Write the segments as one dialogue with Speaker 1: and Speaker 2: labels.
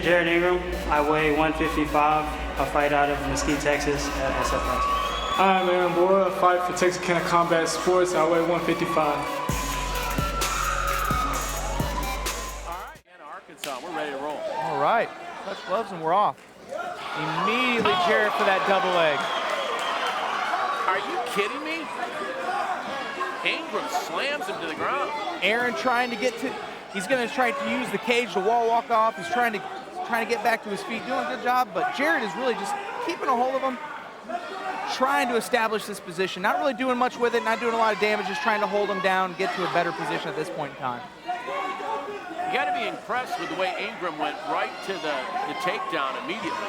Speaker 1: Jarrett Ingram. I weigh 155. I fight out of Mesquite, Texas at SFX.
Speaker 2: Hi, man. Borah. I fight for Texarkana Combat Sports. I weigh 155.
Speaker 3: All right, again, Arkansas, we're ready to roll.
Speaker 4: All right, touch gloves and we're off. Immediately Jarrett for that double leg.
Speaker 3: Are you kidding me? Ingram slams him to the ground.
Speaker 4: Aaron trying to get to, he's going to try to use the cage to wall walk off. He's trying to get back to his feet, doing a good job, but Jarrett is really just keeping a hold of him, trying to establish this position, not really doing much with it, not doing a lot of damage, just trying to hold him down, get to a better position at this point in time.
Speaker 3: You got to be impressed with the way Ingram went right to the takedown immediately.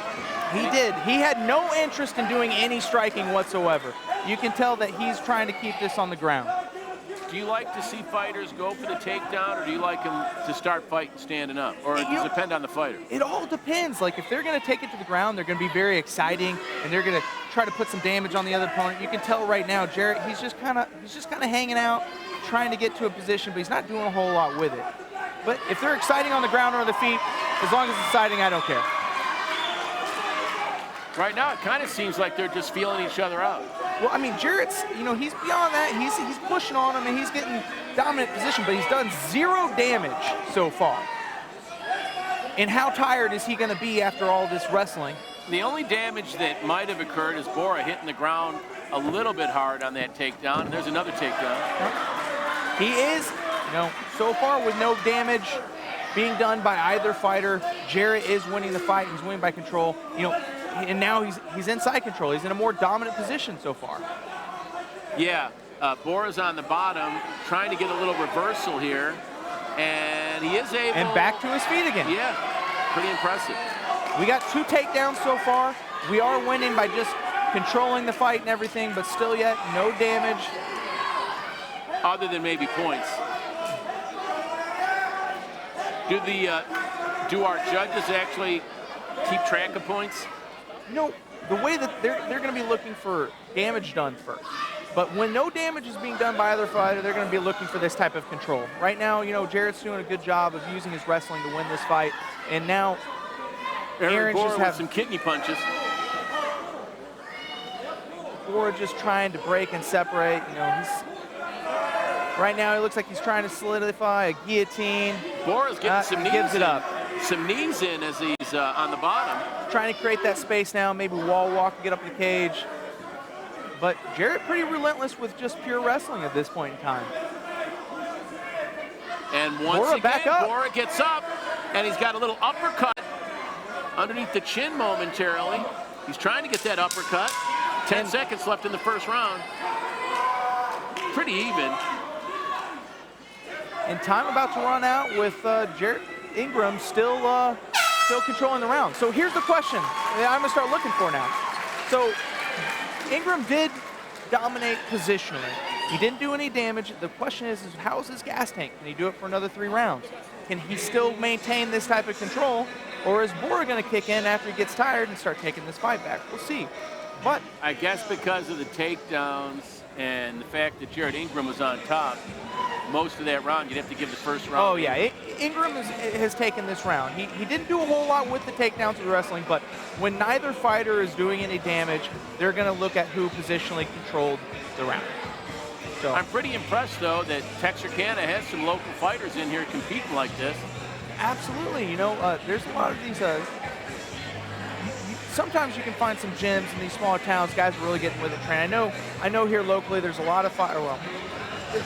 Speaker 4: He did. He had no interest in doing any striking whatsoever. You can tell that he's trying to keep this on the ground.
Speaker 3: Do you like to see fighters go for the takedown, or do you like them to start fighting standing up? Or does it depend on the fighter?
Speaker 4: It all depends. Like, if they're going to take it to the ground, they're going to be very exciting, and they're going to try to put some damage on the other opponent. You can tell right now, Jarrett, he's just kind of hanging out, trying to get to a position, but he's not doing a whole lot with it. But if they're exciting on the ground or on the feet, as long as it's exciting, I don't care.
Speaker 3: Right now, it kind of seems like they're just feeling each other out.
Speaker 4: Well, I mean, Jarrett's, he's beyond that. He's pushing on him, and he's getting dominant position, but he's done 0 damage so far. And how tired is he going to be after all this wrestling?
Speaker 3: The only damage that might have occurred is Borah hitting the ground a little bit hard on that takedown, and there's another takedown.
Speaker 4: He is, so far with no damage being done by either fighter, Jarrett is winning the fight. He's winning by control. And now he's inside control. He's in a more dominant position so far.
Speaker 3: Yeah, Borah's on the bottom, trying to get a little reversal here, and he is able.
Speaker 4: And back to his feet again.
Speaker 3: Yeah, pretty impressive.
Speaker 4: We got 2 takedowns so far. We are winning by just controlling the fight and everything, but still yet no damage.
Speaker 3: Other than maybe points. Do our judges actually keep track of points?
Speaker 4: The way that they're going to be looking for damage done first. But when no damage is being done by either fighter, they're going to be looking for this type of control. Right now, Jarrett's doing a good job of using his wrestling to win this fight. And now Aaron's
Speaker 3: Borah
Speaker 4: just
Speaker 3: with
Speaker 4: having
Speaker 3: some kidney punches.
Speaker 4: Borah just trying to break and separate. Right now, it looks like he's trying to solidify a guillotine.
Speaker 3: Borah's getting some knees
Speaker 4: gives it up.
Speaker 3: Some knees in as he's on the bottom.
Speaker 4: Trying to create that space now, maybe wall walk and get up the cage. But Jarrett pretty relentless with just pure wrestling at this point in time.
Speaker 3: And once
Speaker 4: Borah
Speaker 3: again,
Speaker 4: back up.
Speaker 3: Borah gets up, and he's got a little uppercut underneath the chin momentarily. He's trying to get that uppercut. 10 seconds left in the first round. Pretty even.
Speaker 4: And time about to run out with Jarrett Ingram still controlling the round. So here's the question I'm going to start looking for now. So Ingram did dominate positionally. He didn't do any damage. The question is how is his gas tank? Can he do it for another 3 rounds? Can he still maintain this type of control? Or is Borah going to kick in after he gets tired and start taking this fight back? We'll see. But
Speaker 3: I guess because of the takedowns and the fact that Jarrett Ingram was on top, most of that round, you'd have to give the first round.
Speaker 4: Oh, yeah. Ingram has taken this round. He didn't do a whole lot with the takedowns of the wrestling, but when neither fighter is doing any damage, they're going to look at who positionally controlled the round. So
Speaker 3: I'm pretty impressed, though, that Texarkana has some local fighters in here competing like this.
Speaker 4: Absolutely. There's a lot of these. Sometimes you can find some gyms in these smaller towns. Guys are really getting with it. Training. I know here locally there's a lot of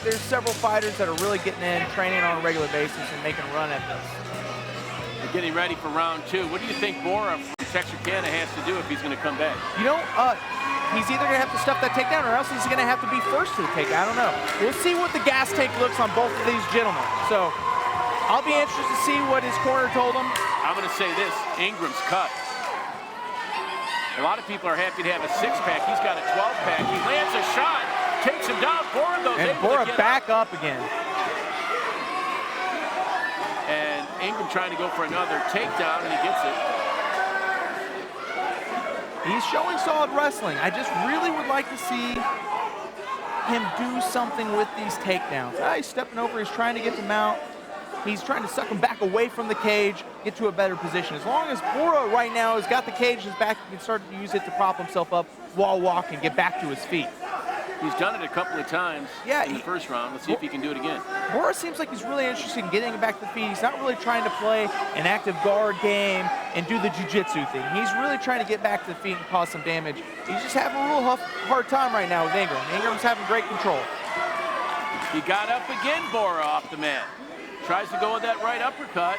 Speaker 4: there's several fighters that are really getting in, training on a regular basis and making a run at this.
Speaker 3: We're getting ready for round 2. What do you think Borah from Texarkana has to do if he's going to come back?
Speaker 4: He's either going to have to stuff that takedown or else he's going to have to be first to the takedown. I don't know. We'll see what the gas tank looks on both of these gentlemen. So I'll be interested to see what his corner told him.
Speaker 3: I'm going to say this, Ingram's cut. A lot of people are happy to have a 6-pack. He's got a 12-pack. He lands a shot, takes him down. Borah goes
Speaker 4: and
Speaker 3: able
Speaker 4: Borah
Speaker 3: to get
Speaker 4: back up again.
Speaker 3: And Ingram trying to go for another takedown, and he gets it.
Speaker 4: He's showing solid wrestling. I just really would like to see him do something with these takedowns. He's stepping over. He's trying to get them out. he's trying to suck him back away from the cage, get to a better position. As long as Borah right now has got the cage in his back, he can start to use it to prop himself up while walking, get back to his feet.
Speaker 3: He's done it a couple of times in the first round. Let's see if he can do it again.
Speaker 4: Borah seems like he's really interested in getting back to the feet. He's not really trying to play an active guard game and do the jiu-jitsu thing. He's really trying to get back to the feet and cause some damage. He's just having a real hard time right now with Ingram. Ingram's having great control.
Speaker 3: He got up again, Borah, off the mat. Tries to go with that right uppercut.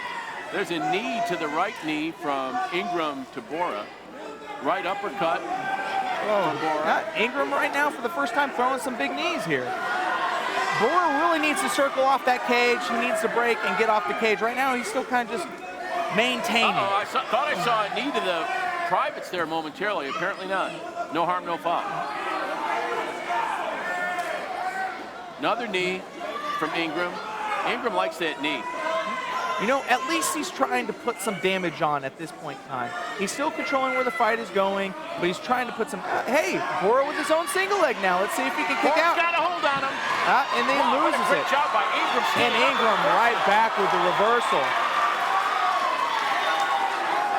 Speaker 3: There's a knee to the right knee from Ingram to Borah. Right uppercut from Borah.
Speaker 4: Ingram right now, for the first time, throwing some big knees here. Borah really needs to circle off that cage. He needs to break and get off the cage. Right now, he's still kind of just maintaining.
Speaker 3: I thought I saw a knee to the privates there momentarily. Apparently not. No harm, no foul. Another knee from Ingram. Ingram likes that knee.
Speaker 4: You know, at least he's trying to put some damage on at this point in time. He's still controlling where the fight is going, but he's trying to put some... hey, Borah with his own single leg now. Let's see if he can kick out.
Speaker 3: Got a hold on him.
Speaker 4: And then loses it.
Speaker 3: Great job by Ingram.
Speaker 4: And Ingram right back with the reversal.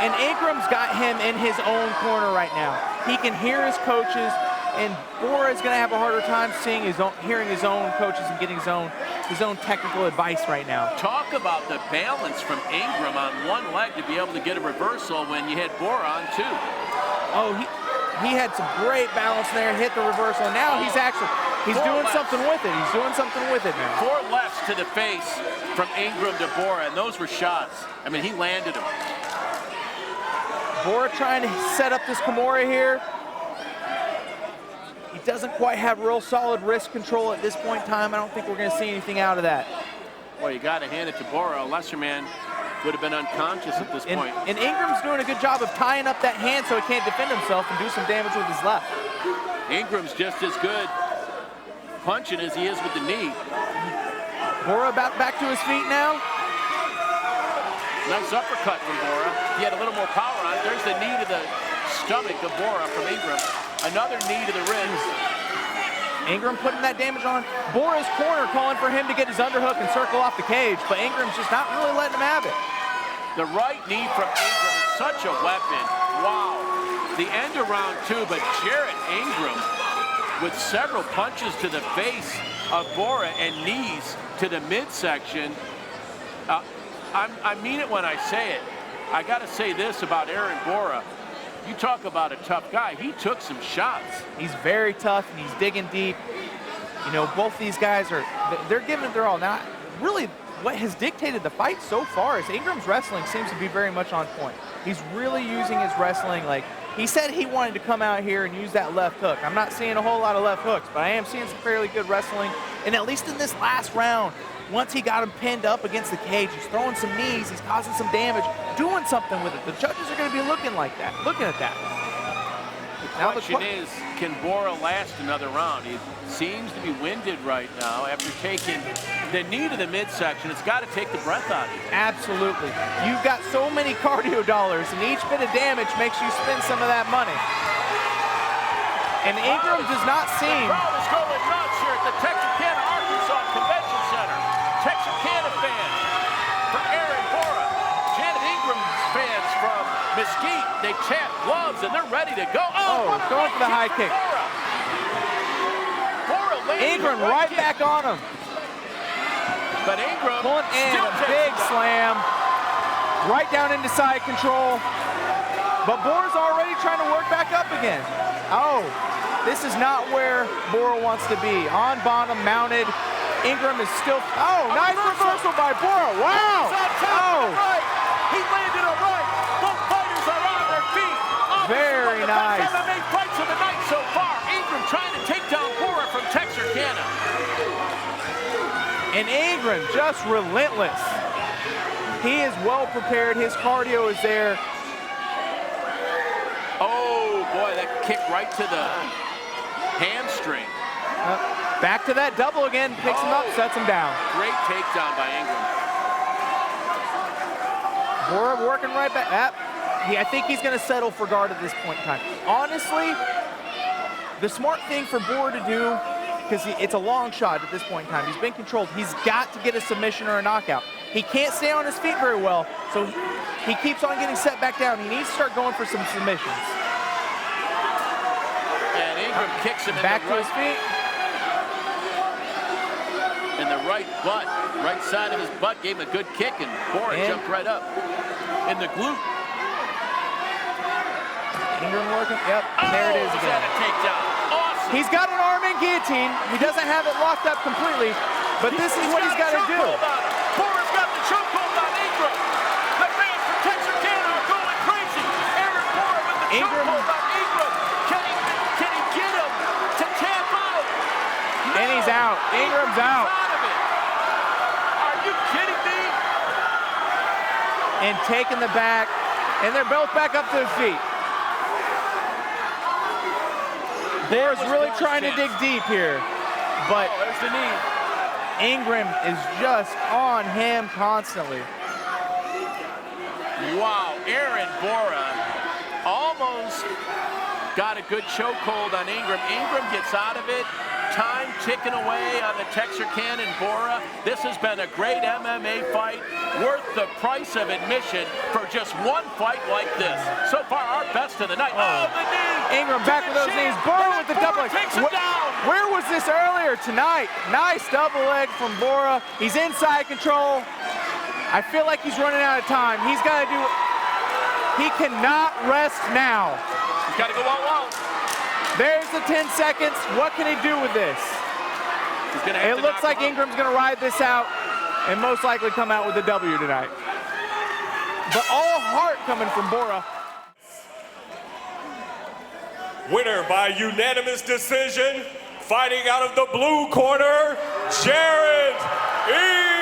Speaker 4: And Ingram's got him in his own corner right now. He can hear his coaches, and Borah is going to have a harder time hearing his own coaches and getting his own technical advice right now.
Speaker 3: Talk about the balance from Ingram on one leg to be able to get a reversal when you had Borah on two.
Speaker 4: Oh, he had some great balance there, hit the reversal. And now he's doing something with it. He's doing something with it now.
Speaker 3: 4 lefts to the face from Ingram to Borah, and those were shots. I mean, he landed them.
Speaker 4: Borah trying to set up this Kimura here. He doesn't quite have real solid wrist control at this point in time. I don't think we're going to see anything out of that.
Speaker 3: Well, you got to hand it to Borah. A lesser man would have been unconscious at this point.
Speaker 4: And Ingram's doing a good job of tying up that hand so he can't defend himself and do some damage with his left.
Speaker 3: Ingram's just as good punching as he is with the knee.
Speaker 4: Borah back to his feet now.
Speaker 3: Nice uppercut from Borah. He had a little more power on it. There's the knee to the stomach of Borah from Ingram. Another knee to the ribs.
Speaker 4: Ingram putting that damage on. Borah's corner calling for him to get his underhook and circle off the cage, but Ingram's just not really letting him have it.
Speaker 3: The right knee from Ingram is such a weapon. Wow. The end of round 2, but Jarrett Ingram with several punches to the face of Borah and knees to the midsection. I mean it when I say it. I got to say this about Aaron Borah. You talk about a tough guy. He took some shots.
Speaker 4: He's very tough, and he's digging deep. You know, both these guys they're giving it their all. Now, really, what has dictated the fight so far is Ingram's wrestling seems to be very much on point. He's really using his wrestling. Like, he said he wanted to come out here and use that left hook. I'm not seeing a whole lot of left hooks, but I am seeing some fairly good wrestling. And at least in this last round, once he got him pinned up against the cage, he's throwing some knees, he's causing some damage, doing something with it. The judges are going to be looking at that.
Speaker 3: The question is, can Borah last another round? He seems to be winded right now after taking the knee to the midsection. It's got to take the breath out of you.
Speaker 4: Absolutely. You've got so many cardio dollars, and each bit of damage makes you spend some of that money. And Ingram does not seem...
Speaker 3: The crowd is going nuts here at the Texarkana, Arkansas Convention Center. Texarkana fans for Aaron Borah. Janet Ingram's fans from Mesquite. They tap gloves and they're ready to go.
Speaker 4: Oh, going for the high kick.
Speaker 3: Borah
Speaker 4: Ingram right back on him.
Speaker 3: But Ingram
Speaker 4: pulling in a big slam. Right down into side control. But Borah's already trying to work back up again. Oh, this is not where Borah wants to be. On bottom, mounted. Ingram is still, nice reversal by Borah. Wow. Oh.
Speaker 3: He landed a right. Both fighters are on their feet.
Speaker 4: Very nice.
Speaker 3: MMA fights of the night so far. Ingram trying to take down Borah from Texarkana.
Speaker 4: And Ingram just relentless. He is well prepared. His cardio is there.
Speaker 3: Oh boy, that kick right to the hamstring.
Speaker 4: Back to that double again, picks him up, sets him down.
Speaker 3: Great takedown by Ingram.
Speaker 4: Borah working right back. I think he's going to settle for guard at this point in time. Honestly, the smart thing for Borah to do, because it's a long shot at this point in time, he's been controlled. He's got to get a submission or a knockout. He can't stay on his feet very well, so he keeps on getting set back down. He needs to start going for some submissions.
Speaker 3: And Ingram kicks him
Speaker 4: Back
Speaker 3: in
Speaker 4: to
Speaker 3: the
Speaker 4: his feet.
Speaker 3: in the right butt, right side of his butt, gave him a good kick, and Borah jumped right up in the glute.
Speaker 4: Ingram working, yep, and there it is
Speaker 3: Is
Speaker 4: again.
Speaker 3: that a takedown? Awesome.
Speaker 4: He's got an arm in guillotine. He doesn't have it locked up completely, but this is what he's got to do.
Speaker 3: Borah's got the chokehold on Ingram. The fans from Texarkana are going crazy. Aaron Borah with the chokehold on Ingram. Can he get him to tap out? No.
Speaker 4: And he's out. Ingram's out.
Speaker 3: Are you kidding me?
Speaker 4: And taking the back, and they're both back up to their feet. Borah's really trying to dig deep here, but
Speaker 3: There's the knee.
Speaker 4: Ingram is just on him constantly.
Speaker 3: Wow, Aaron Borah almost got a good chokehold on Ingram. Ingram gets out of it. Time ticking away on the Texarkana and Borah. This has been a great MMA fight, worth the price of admission for just one fight like this. So far, our best of the night. Oh, the knee!
Speaker 4: Ingram back with those knees. Borah with the double leg.
Speaker 3: Takes him down.
Speaker 4: Where was this earlier tonight? Nice double leg from Borah. He's inside control. I feel like he's running out of time. He's got to do. He cannot rest now.
Speaker 3: He's got to go all out.
Speaker 4: There's the 10 seconds. What can he do with this?
Speaker 3: He's gonna have
Speaker 4: It
Speaker 3: to
Speaker 4: looks
Speaker 3: knock
Speaker 4: like
Speaker 3: him out.
Speaker 4: Ingram's going to ride this out and most likely come out with a W tonight. But all heart coming from Borah.
Speaker 5: Winner by unanimous decision, fighting out of the blue corner, Jarrett Ingram.